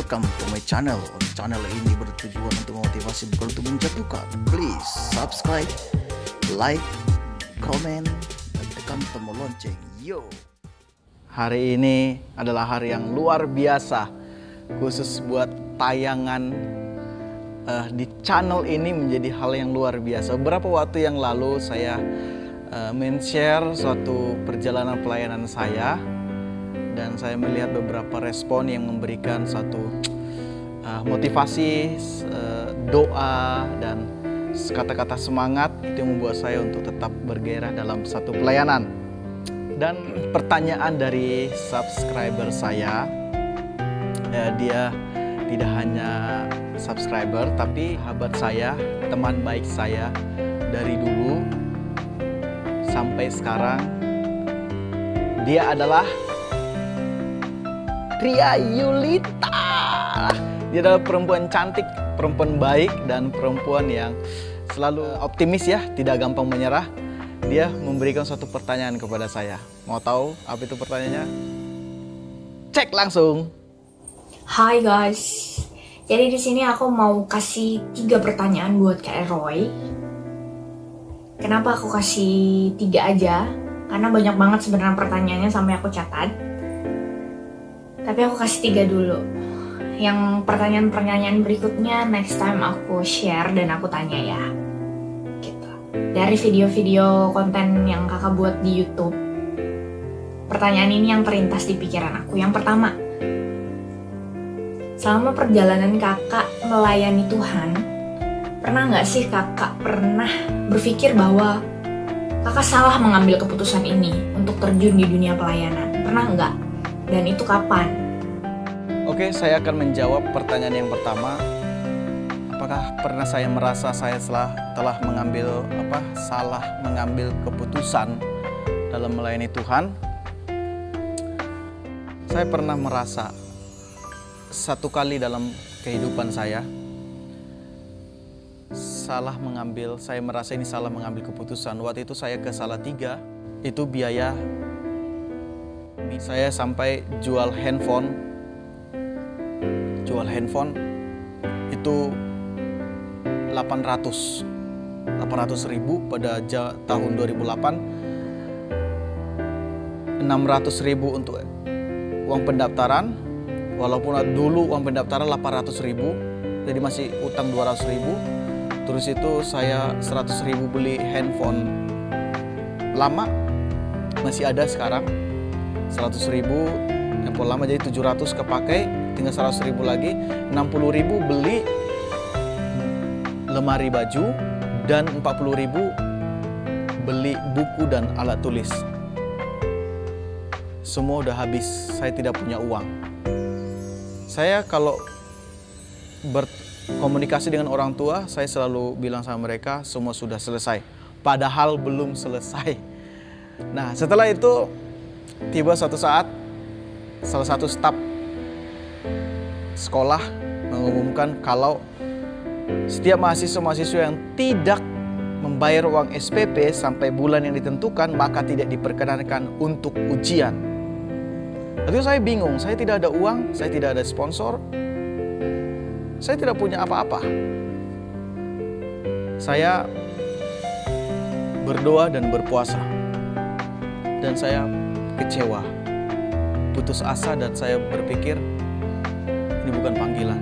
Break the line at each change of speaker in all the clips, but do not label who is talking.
Welcome to my channel. Channel ini bertujuan untuk memotivasi bukan untuk menjatuhkan. Please subscribe, like, comment, dan tekan tombol lonceng. Yo. Hari ini adalah hari yang luar biasa, khusus buat tayangan di channel ini menjadi hal yang luar biasa. Beberapa waktu yang lalu saya men-share suatu perjalanan pelayanan saya. Dan saya melihat beberapa respon yang memberikan satu motivasi, doa, dan kata-kata semangat. Itu yang membuat saya untuk tetap bergairah dalam satu pelayanan. Dan pertanyaan dari subscriber saya, dia tidak hanya subscriber, tapi sahabat saya, teman baik saya dari dulu sampai sekarang. Dia adalah Ria Yulita. Dia adalah perempuan cantik, perempuan baik, dan perempuan yang selalu optimis ya, tidak gampang menyerah. Dia memberikan suatu pertanyaan kepada saya. Mau tahu apa itu pertanyaannya? Cek langsung.
Hai guys. Jadi di sini aku mau kasih 3 pertanyaan buat Kak Roy. Kenapa aku kasih 3 aja? Karena banyak banget sebenarnya pertanyaannya sampai aku catat. Tapi aku kasih 3 dulu. Yang pertanyaan-pertanyaan berikutnya next time aku share dan aku tanya ya. Gitu. Dari video-video konten yang kakak buat di YouTube, pertanyaan ini yang terlintas di pikiran aku. Yang pertama, selama perjalanan kakak melayani Tuhan, pernah nggak sih kakak pernah berpikir bahwa kakak salah mengambil keputusan ini untuk terjun di dunia pelayanan? Pernah nggak? Dan itu kapan?
Oke, saya akan menjawab pertanyaan yang pertama. Apakah pernah saya merasa saya telah salah mengambil keputusan dalam melayani Tuhan? Saya pernah merasa satu kali dalam kehidupan saya saya merasa ini salah mengambil keputusan. Waktu itu saya ke Salatiga, itu biaya saya sampai jual handphone itu 800 ribu pada tahun 2008, 600 ribu untuk uang pendaftaran, walaupun dulu uang pendaftaran 800 ribu, jadi masih utang 200 ribu. Terus itu saya 100 ribu beli handphone lama, masih ada sekarang 100 ribu, handphone lama jadi 700 kepakai, tinggal 100 ribu lagi, 60 ribu beli lemari baju, dan 40 ribu beli buku dan alat tulis. Semua udah habis, saya tidak punya uang. Saya kalau berkomunikasi dengan orang tua, saya selalu bilang sama mereka, semua sudah selesai. Padahal belum selesai. Nah, setelah itu tiba suatu saat, salah satu staf sekolah mengumumkan kalau setiap mahasiswa-mahasiswa yang tidak membayar uang SPP sampai bulan yang ditentukan, maka tidak diperkenankan untuk ujian. Lalu saya bingung, saya tidak ada uang, saya tidak ada sponsor, saya tidak punya apa-apa. Saya berdoa dan berpuasa, dan saya kecewa, putus asa, dan saya berpikir ini bukan panggilan.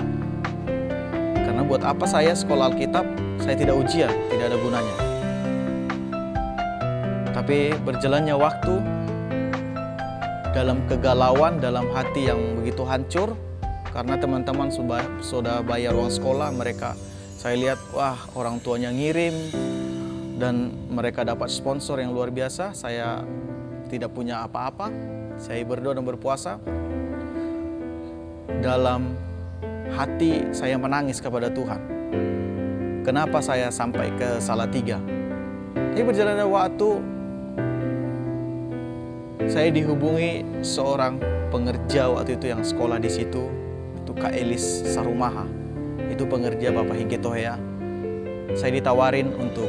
Karena buat apa saya sekolah Alkitab, saya tidak ujian, tidak ada gunanya. Tapi berjalannya waktu, dalam kegalauan, dalam hati yang begitu hancur, karena teman-teman sudah bayar uang sekolah, saya lihat, wah, orang tuanya ngirim, dan mereka dapat sponsor yang luar biasa. Saya tidak punya apa-apa. Saya berdoa dan berpuasa. Dalam hati saya menangis kepada Tuhan. Kenapa saya sampai ke Salatiga? Ini berjalannya waktu, saya dihubungi seorang pengerja waktu itu yang sekolah di situ, itu Kak Elis Sarumaha. Itu pengerja Bapak Hingke Tohea. Saya ditawarin untuk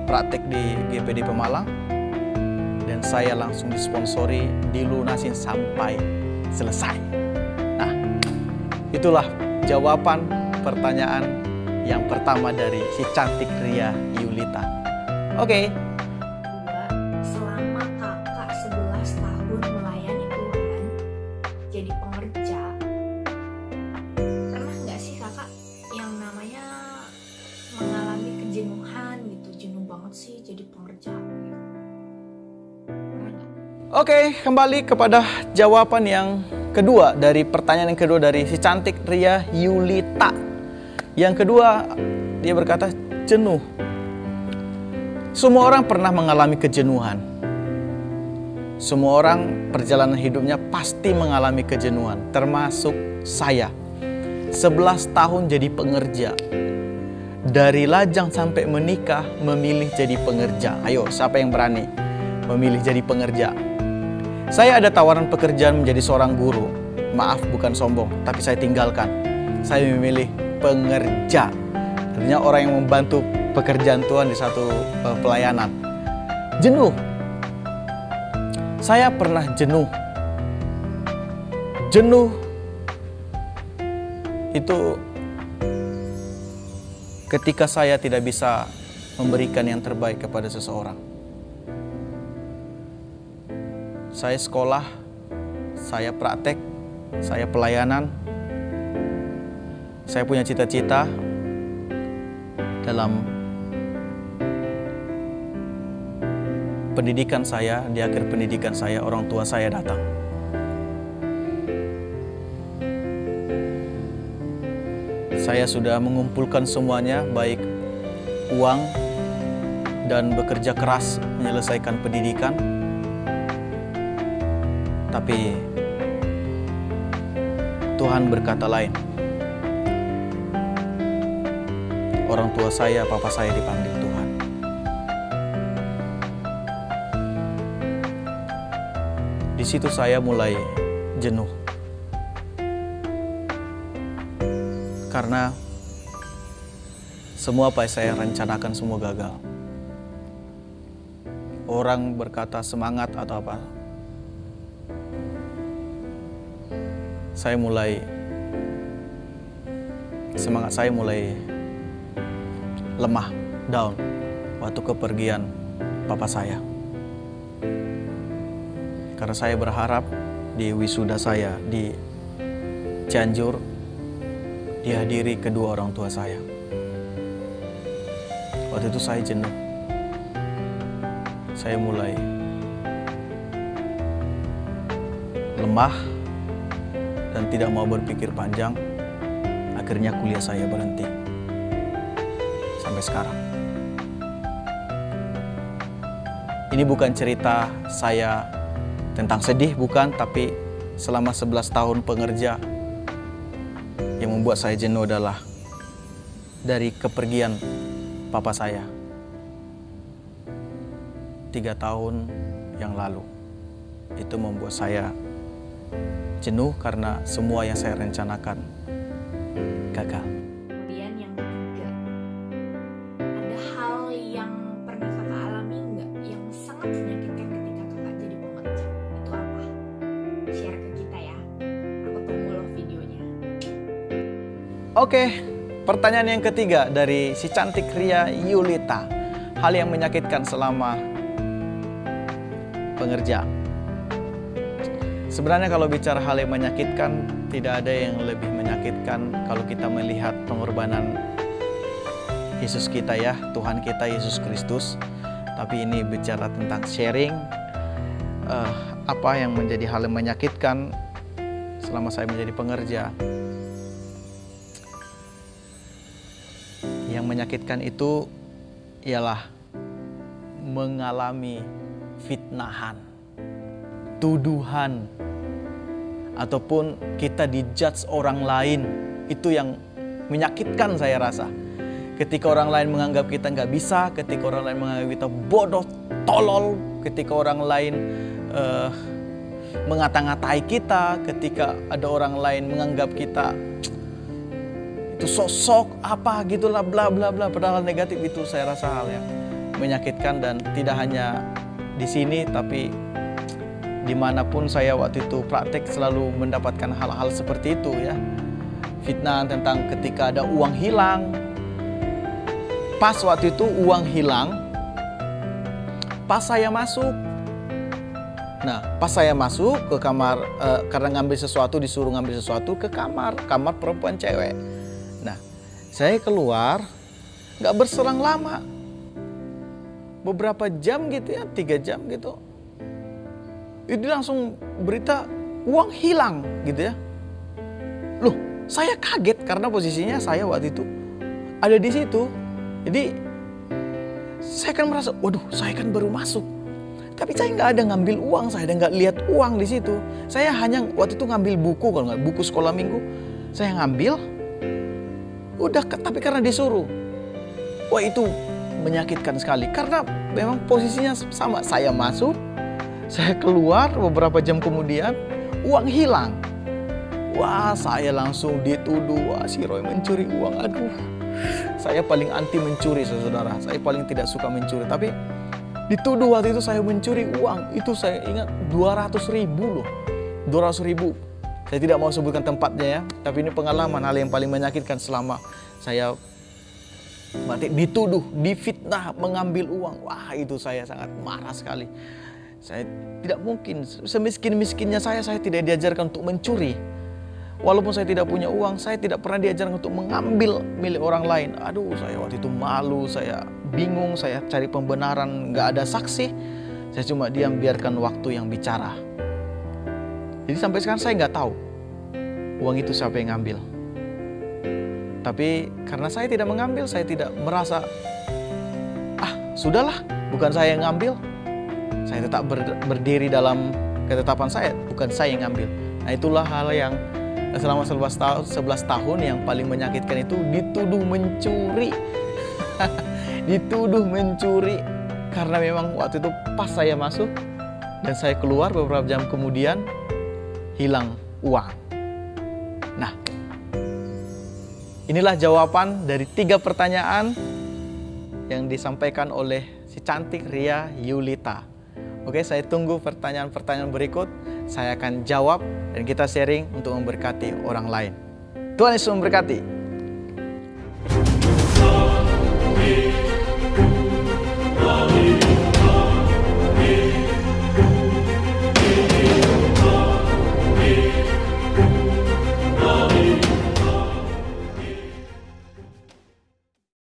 praktek di GPD Pemalang, dan saya langsung disponsori, dilunasin sampai selesai.
Nah, itulah jawaban pertanyaan yang pertama dari si cantik Ria Yulita. Oke.
Selama kakak 11 tahun melayani Tuhan, jadi pengerja, pernah nggak sih kakak yang namanya mengalami kejenuhan gitu, jenuh banget sih jadi pengerja? Pernah nggak?
Oke, kembali kepada jawaban yang kedua dari pertanyaan yang kedua dari si cantik Ria Yulita. Yang kedua, dia berkata jenuh. Semua orang pernah mengalami kejenuhan. Semua orang perjalanan hidupnya pasti mengalami kejenuhan, termasuk saya. 11 tahun jadi pengerja. Dari lajang sampai menikah memilih jadi pengerja. Ayo, siapa yang berani memilih jadi pengerja? Saya ada tawaran pekerjaan menjadi seorang guru. Maaf, bukan sombong, tapi saya tinggalkan. Saya memilih pengerja. Artinya orang yang membantu pekerjaan Tuhan di satu pelayanan. Jenuh. Saya pernah jenuh. Jenuh itu ketika saya tidak bisa memberikan yang terbaik kepada seseorang. Saya sekolah, saya praktek, saya pelayanan. Saya punya cita-cita dalam pendidikan saya. Di akhir pendidikan saya, orang tua saya datang. Saya sudah mengumpulkan semuanya, baik uang dan bekerja keras menyelesaikan pendidikan. Tapi Tuhan berkata lain. Orang tua saya, papa saya dipanggil Tuhan. Di situ saya mulai jenuh. Karena semua apa yang saya rencanakan semua gagal. Orang berkata semangat atau apa. Semangat saya mulai lemah, down waktu kepergian papa saya. Karena saya berharap di wisuda saya di Cianjur dihadiri kedua orang tua saya. Waktu itu saya jenuh. Saya mulai lemah dan tidak mau berpikir panjang. Akhirnya kuliah saya berhenti. Sampai sekarang. Ini bukan cerita saya tentang sedih, bukan. Tapi selama 11 tahun pengerja, yang membuat saya jenuh adalah dari kepergian papa saya 3 tahun yang lalu. Itu membuat saya jenuh karena semua yang saya rencanakan gagal.
Kemudian yang ketiga, ada hal yang pernah kakak alami nggak yang sangat menyakitkan ketika kakak jadi pengerja? Itu apa? Share ke kita ya. Aku tunggu loh videonya.
Oke, pertanyaan yang ketiga dari si cantik Ria Yulita. Hal yang menyakitkan selama pengerja. Sebenarnya kalau bicara hal yang menyakitkan, tidak ada yang lebih menyakitkan kalau kita melihat pengorbanan Yesus kita ya, Tuhan kita Yesus Kristus. Tapi ini bicara tentang sharing, apa yang menjadi hal yang menyakitkan selama saya menjadi pengerja. Yang menyakitkan itu ialah mengalami fitnahan, tuduhan, ataupun kita dijudge orang lain. Itu yang menyakitkan saya rasa. Ketika orang lain menganggap kita nggak bisa, ketika orang lain menganggap kita bodoh, tolol, ketika orang lain mengata-ngatai kita, ketika ada orang lain menganggap kita itu sosok apa gitulah bla bla bla, padahal negatif. Itu saya rasa hal yang menyakitkan, dan tidak hanya di sini tapi Dimanapun saya waktu itu praktek selalu mendapatkan hal-hal seperti itu ya. Fitnah tentang ketika ada uang hilang. Pas waktu itu uang hilang, pas saya masuk. Nah, pas saya masuk ke kamar, karena ngambil sesuatu, disuruh ngambil sesuatu ke kamar perempuan cewek. Nah, saya keluar, nggak berselang lama. Beberapa jam gitu ya, 3 jam gitu. Itu langsung berita uang hilang gitu ya. Loh, saya kaget karena posisinya saya waktu itu ada di situ. Jadi saya kan merasa, waduh, saya kan baru masuk. Tapi saya nggak ada ngambil uang, saya nggak lihat uang di situ. Saya hanya waktu itu ngambil buku, kalau nggak buku sekolah minggu, saya ngambil. Udah, tapi karena disuruh. Wah, itu menyakitkan sekali. Karena memang posisinya sama, saya masuk, saya keluar beberapa jam kemudian, uang hilang. Wah, saya langsung dituduh, wah si Roy mencuri uang. Aduh, saya paling anti mencuri, saudara. Saya paling tidak suka mencuri. Tapi dituduh waktu itu saya mencuri uang. Itu saya ingat 200.000 loh. 200.000. Saya tidak mau sebutkan tempatnya ya. Tapi ini pengalaman hal yang paling menyakitkan selama saya dituduh, difitnah, mengambil uang. Wah, itu saya sangat marah sekali. Saya tidak mungkin, semiskin-miskinnya saya tidak diajarkan untuk mencuri. Walaupun saya tidak punya uang, saya tidak pernah diajarkan untuk mengambil milik orang lain. Aduh, saya waktu itu malu, saya bingung, saya cari pembenaran, nggak ada saksi. Saya cuma diam, biarkan waktu yang bicara. Jadi sampai sekarang saya nggak tahu uang itu siapa yang ngambil. Tapi karena saya tidak mengambil, saya tidak merasa, sudahlah, bukan saya yang ngambil. Saya tetap berdiri dalam ketetapan saya, bukan saya yang ngambil. Nah, itulah hal yang selama 11 tahun yang paling menyakitkan itu, dituduh mencuri. Dituduh mencuri. Karena memang waktu itu pas saya masuk dan saya keluar beberapa jam kemudian, hilang uang. Nah, inilah jawaban dari 3 pertanyaan yang disampaikan oleh si cantik Ria Yulita. Oke, saya tunggu pertanyaan-pertanyaan berikut. Saya akan jawab dan kita sharing untuk memberkati orang lain. Tuhan Yesus memberkati.